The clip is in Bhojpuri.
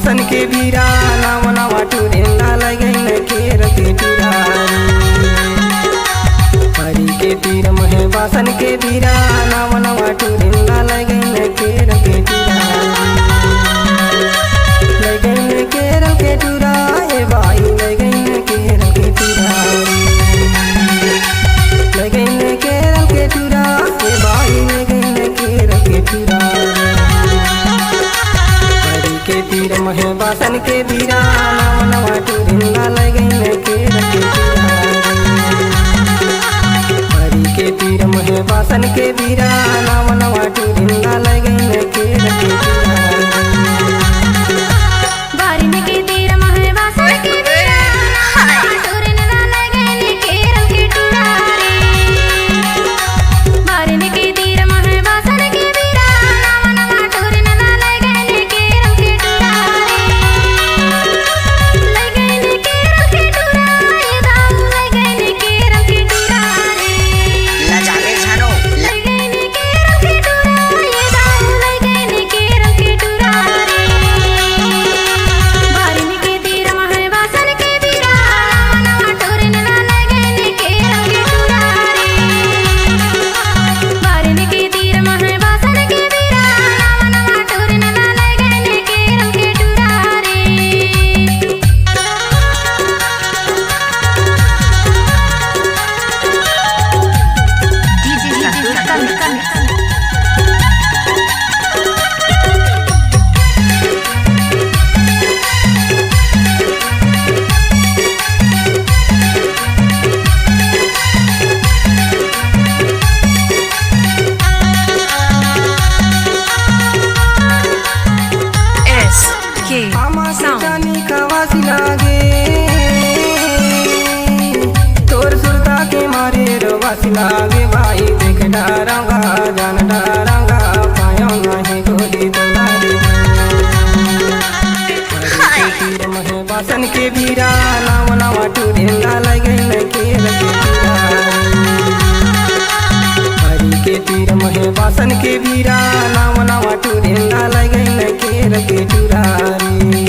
बासन के बीरा नाम नवा टूरेंदा लगन केर के टुरारी हरी के तीर महे बासन के बीरा नाम नवा टूरेंदा लगन केर के टुरारी लगन केर के टुराए बाई लगन केर के टुरारी लगन केर के टुराए बाई लगन केर के टुरारी के तीर महे बासन के बीरा नाम नवा टूरेंदा लगन केर के टुरारी हरी के तीर महे बासन के बीरा नाम नवा टूरेंदा लगन केर के टुरारी बारिन के तीर महे बासन के बीरा टूरेंदा लगन केर के टुरारी बारिन के तीर महे बासन के बीरा नाम नवा टूरेंदा लगन केर के टुरारी लगन केर के टुरारी दाऊ लगन केर के टुरारी लजाले छानो लगन केर के टुरारी दाऊ लगन केर के टुरारी बारिन के तीर महे बासन के बीरा नाम नवा टूरेंदा लगन केर के टुरारी बारिन के तीर महे बासन के बीरा नाम नवा टूरेंदा लगन केर के टुरारी डीजे संतोष कमी SK आमा के Sound जानी कवासी लागे तोर सुरता के मारे रवासी लागे भाई देख डारंगा जान डारंगा पायो नहीं गोली दुलारी हरी के तीर महे बासन के बीरा नाम नवा टूरेंदा लगन केर के टुरारी हरी के तीर महे बासन के बीरा नाम नवा टूरेंदा लगन केर के टुरारी